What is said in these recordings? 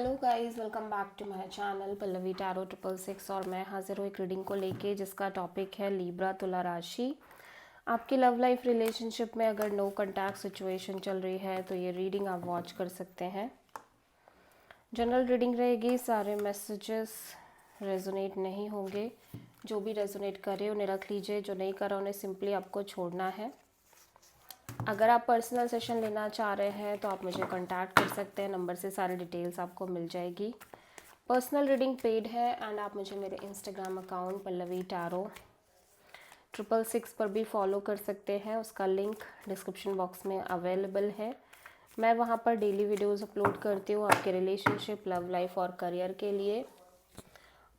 Hello guys, welcome back to my channel Pallavi tarot 666। और मैं हाजिर हूँ एक रीडिंग को लेके जिसका टॉपिक है लिब्रा तुला राशि। आपकी लव लाइफ रिलेशनशिप में अगर नो कॉन्टैक्ट सिचुएशन चल रही है तो ये रीडिंग आप वॉच कर सकते हैं। जनरल रीडिंग रहेगी, सारे मैसेजेस रेजोनेट नहीं होंगे। जो भी रेजोनेट करे उन्हें रख लीजिए, जो नहीं करा उन्हें सिंपली आपको छोड़ना है। अगर आप पर्सनल सेशन लेना चाह रहे हैं तो आप मुझे कांटेक्ट कर सकते हैं, नंबर से सारी डिटेल्स आपको मिल जाएगी। पर्सनल रीडिंग पेड है एंड आप मुझे मेरे इंस्टाग्राम अकाउंट पल्लवी टैरो 666 पर भी फॉलो कर सकते हैं। उसका लिंक डिस्क्रिप्शन बॉक्स में अवेलेबल है। मैं वहाँ पर डेली वीडियोस अपलोड करती हूँ आपके रिलेशनशिप, लव लाइफ और करियर के लिए।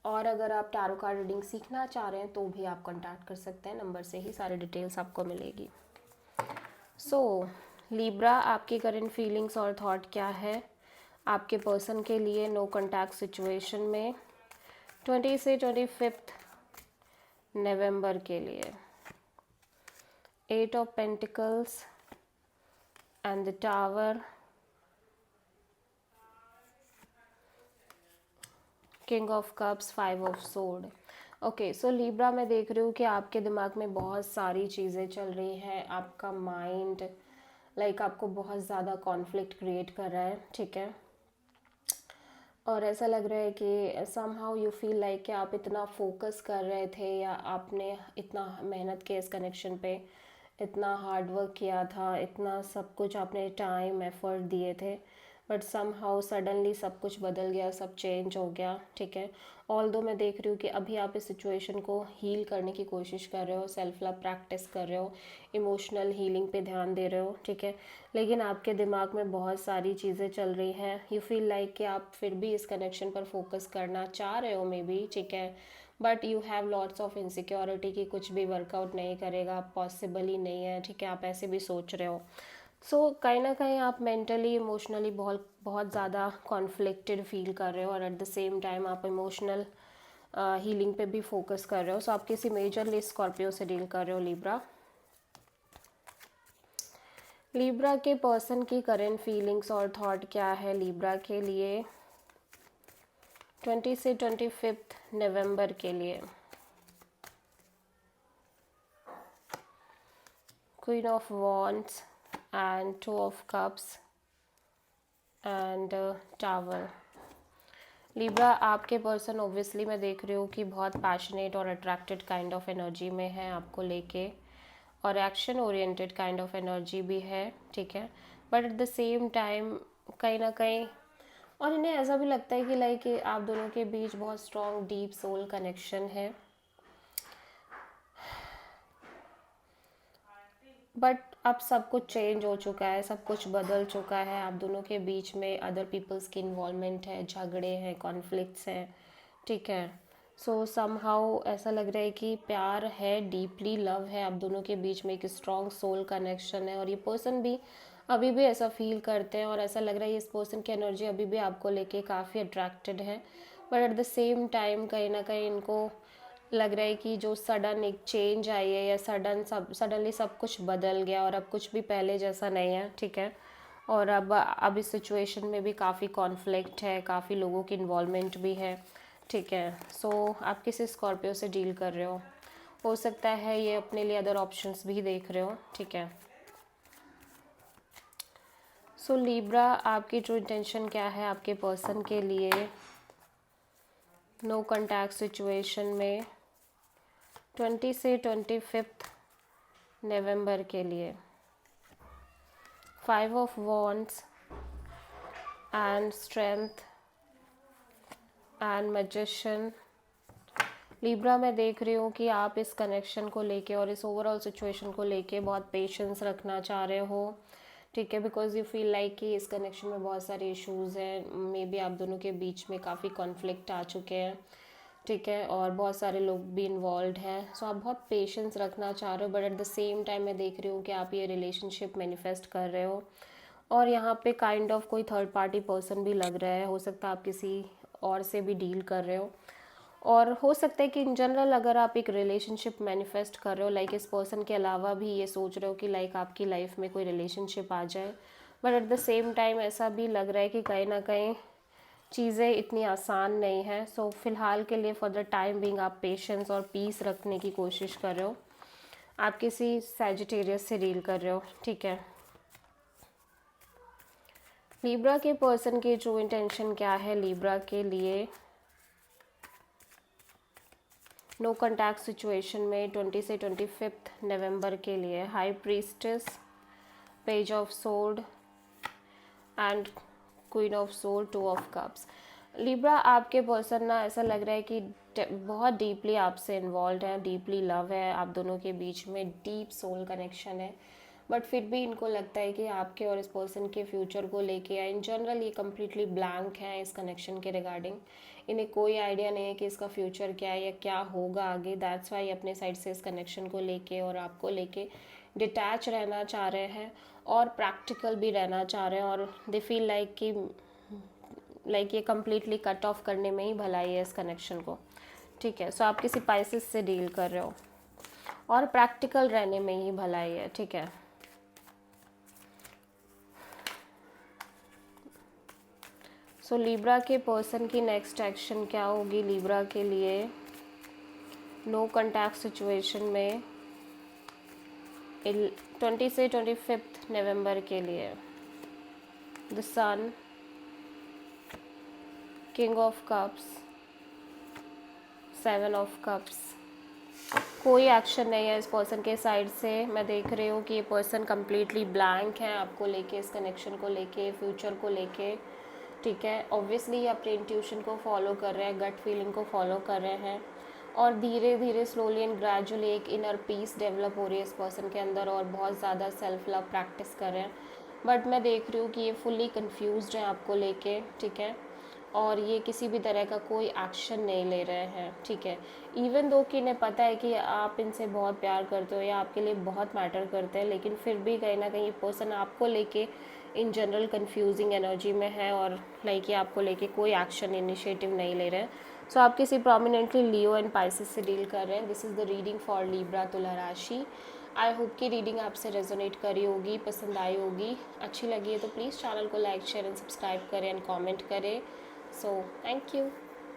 और अगर आप टैरो कार्ड रीडिंग सीखना चाह रहे हैं तो भी आप कांटेक्ट कर सकते हैं, नंबर से ही सारी डिटेल्स आपको मिलेगी। लिब्रा, आपकी करंट फीलिंग्स और थॉट क्या है आपके पर्सन के लिए नो कॉन्टैक्ट सिचुएशन में 20 से 25 नवंबर के लिए। 8 of pentacles and the tower, king of cups, 5 of sword. Okay, so Libra, मैं देख रही हूँ कि आपके दिमाग में बहुत सारी चीज़ें चल रही हैं। आपका माइंड आपको बहुत ज़्यादा कॉन्फ्लिक्ट क्रिएट कर रहा है, ठीक है। और ऐसा लग रहा है कि समहाउ यू फील लाइक कि आप इतना फोकस कर रहे थे या आपने इतना मेहनत किया इस कनेक्शन पे, इतना हार्ड वर्क किया था, इतना सब कुछ आपने टाइम एफर्ट दिए थे, बट समहाउ सडनली सब कुछ बदल गया, सब चेंज हो गया, ठीक है। ऑल्दो मैं देख रही हूँ कि अभी आप इस सिचुएशन को हील करने की कोशिश कर रहे हो, सेल्फ लव प्रैक्टिस कर रहे हो, इमोशनल हीलिंग पे ध्यान दे रहे हो, ठीक है। लेकिन आपके दिमाग में बहुत सारी चीज़ें चल रही हैं। यू फील लाइक कि आप फिर भी इस कनेक्शन पर फोकस करना चाह रहे हो मे बी, ठीक है, but you have lots of insecurity कि कुछ भी वर्कआउट नहीं करेगा, पॉसिबल ही नहीं है, ठीक है, आप ऐसे भी सोच रहे हो। कहीं ना कहीं आप मेंटली इमोशनली बहुत बहुत ज़्यादा कॉन्फ्लिक्टेड फील कर रहे हो और एट द सेम टाइम आप इमोशनल हीलिंग पे भी फोकस कर रहे हो। आप किसी मेजरली स्कॉर्पियो से डील कर रहे हो लिब्रा। लिब्रा के पर्सन की करंट फीलिंग्स और थॉट क्या है लिब्रा के लिए 20 से 25 नवंबर के लिए। Queen of wands and 2 of cups and tower. Libra, आपके पर्सन ऑब्वियसली मैं देख रही हूँ कि बहुत पैशनेट और अट्रैक्टेड काइंड ऑफ एनर्जी में है आपको लेके, और action oriented kind of energy भी है, ठीक है। But at the same time कहीं ना कहीं और इन्हें ऐसा भी लगता है कि आप दोनों के बीच बहुत स्ट्रॉन्ग डीप सोल कनेक्शन है। बट अब सब कुछ चेंज हो चुका है, सब कुछ बदल चुका है। आप दोनों के बीच में अदर पीपल्स की इन्वॉल्वमेंट है, झगड़े हैं, कॉन्फ्लिक्ट्स हैं, ठीक है। समहाउ ऐसा लग रहा है कि प्यार है, डीपली लव है आप दोनों के बीच में, एक स्ट्रॉन्ग सोल कनेक्शन है। और ये पर्सन भी अभी भी ऐसा फील करते हैं और ऐसा लग रहा है इस पर्सन की एनर्जी अभी भी आपको लेके काफ़ी अट्रैक्टेड है। But at the same time कहीं ना कहीं इनको लग रहा है कि जो सडन एक चेंज आई है या सडनली सब कुछ बदल गया और अब कुछ भी पहले जैसा नहीं है, ठीक है। और अब इस सिचुएशन में भी काफ़ी कॉन्फ्लिक्ट है, काफ़ी लोगों की इन्वॉल्वमेंट भी है, ठीक है। आप किसी स्कॉर्पियो से डील कर रहे हो सकता है ये अपने लिए अदर ऑप्शंस भी देख रहे हो, ठीक है। लिब्रा, आपकी ट्रू इंटेंशन क्या है आपके पर्सन के लिए नो कॉन्टैक्ट सिचुएशन में 20 से 25 नवंबर के लिए। 5 of wands and strength and magician. Libra, मैं देख रही हूँ कि आप इस कनेक्शन को लेके और इस ओवरऑल सिचुएशन को लेके बहुत पेशेंस रखना चाह रहे हो, ठीक है। बिकॉज यू फील लाइक कि इस कनेक्शन में बहुत सारे इश्यूज़ हैं, मे बी आप दोनों के बीच में काफ़ी कॉन्फ्लिक्ट आ चुके हैं, ठीक है, और बहुत सारे लोग भी इन्वॉल्व हैं। आप बहुत पेशेंस रखना चाह रहे हो, but at the same time मैं देख रही हूँ कि आप ये रिलेशनशिप मैनिफेस्ट कर रहे हो। और यहाँ पे काइंड ऑफ कोई थर्ड पार्टी पर्सन भी लग रहा है, हो सकता है आप किसी और से भी डील कर रहे हो, और हो सकता है कि इन जनरल अगर आप एक रिलेशनशिप मैनिफेस्ट कर रहे हो इस पर्सन के अलावा भी ये सोच रहे हो कि आपकी लाइफ में कोई रिलेशनशिप आ जाए, but at the same time ऐसा भी लग रहा है कि कहीं ना कहीं चीज़ें इतनी आसान नहीं है। सो फ़िलहाल के लिए फॉर द टाइम बिंग आप पेशेंस और पीस रखने की कोशिश कर रहे हो। आप किसी सैजिटेरियस से डील कर रहे हो, ठीक है। लिब्रा के पर्सन की ट्रू इंटेंशन क्या है लिब्रा के लिए नो कॉन्टैक्ट सिचुएशन में 20 से 25 नवंबर के लिए? High priestess, page of sword and queen of sword, two of cups. Libra, आपके पर्सन ना ऐसा लग रहा है कि बहुत डीपली आपसे इन्वॉल्व है, डीपली लव है, आप दोनों के बीच में डीप सोल कनेक्शन है। बट फिर भी इनको लगता है कि आपके और इस पर्सन के फ्यूचर को लेके या इन जनरल ये कम्प्लीटली ब्लैंक है इस कनेक्शन के रिगार्डिंग। इन्हें कोई आइडिया नहीं है कि इसका फ्यूचर क्या है या क्या होगा आगे। दैट्स वाई अपने साइड से इस कनेक्शन को लेके और आपको लेके डिटैच रहना चाह रहे हैं और प्रैक्टिकल भी रहना चाह रहे हैं। और दे फील लाइक कि ये कम्प्लीटली कट ऑफ करने में ही भलाई है इस कनेक्शन को, ठीक है। सो आप किसी पाइसेस से डील कर रहे हो और प्रैक्टिकल रहने में ही भलाई है, ठीक है। सो लिब्रा के पर्सन की नेक्स्ट एक्शन क्या होगी लिब्रा के लिए नो कॉन्टैक्ट सिचुएशन में 20 से 25 नवंबर के लिए? The sun, king of cups, 7 of cups. कोई एक्शन नहीं है इस पर्सन के साइड से। मैं देख रही हूँ कि ये पर्सन कम्प्लीटली ब्लैंक है आपको लेके, इस कनेक्शन को लेके, फ्यूचर को लेके, ठीक है। ऑब्वियसली ये अपने इंट्यूशन को फॉलो कर रहे हैं, गट फीलिंग को फॉलो कर रहे हैं और धीरे धीरे स्लोली एंड ग्रेजुअली एक इनर पीस डेवलप हो रही है इस पर्सन के अंदर और बहुत ज़्यादा सेल्फ लव प्रैक्टिस कर रहे हैं। बट मैं देख रही हूँ कि ये फुल्ली कन्फ्यूज्ड हैं आपको लेके, ठीक है। और ये किसी भी तरह का कोई एक्शन नहीं ले रहे हैं, ठीक है। इवन दो कि इन्हें पता है कि आप इनसे बहुत प्यार करते हो या आपके लिए बहुत मैटर करते हैं, लेकिन फिर भी कहीं ना कहीं पर्सन आपको लेके इन जनरल कंफ्यूजिंग एनर्जी में है और ये आपको लेके कोई एक्शन इनिशिएटिव नहीं ले रहे हैं। सो आप किसी प्रोमिनेंटली लियो एंड पाइसेस से डील कर रहे हैं। This is the reading for Libra तुला राशि। आई होप कि रीडिंग आपसे रेजोनेट करी होगी, पसंद आई होगी। अच्छी लगी है तो प्लीज़ चैनल को लाइक शेयर एंड सब्सक्राइब करें एंड कॉमेंट करें। So thank you.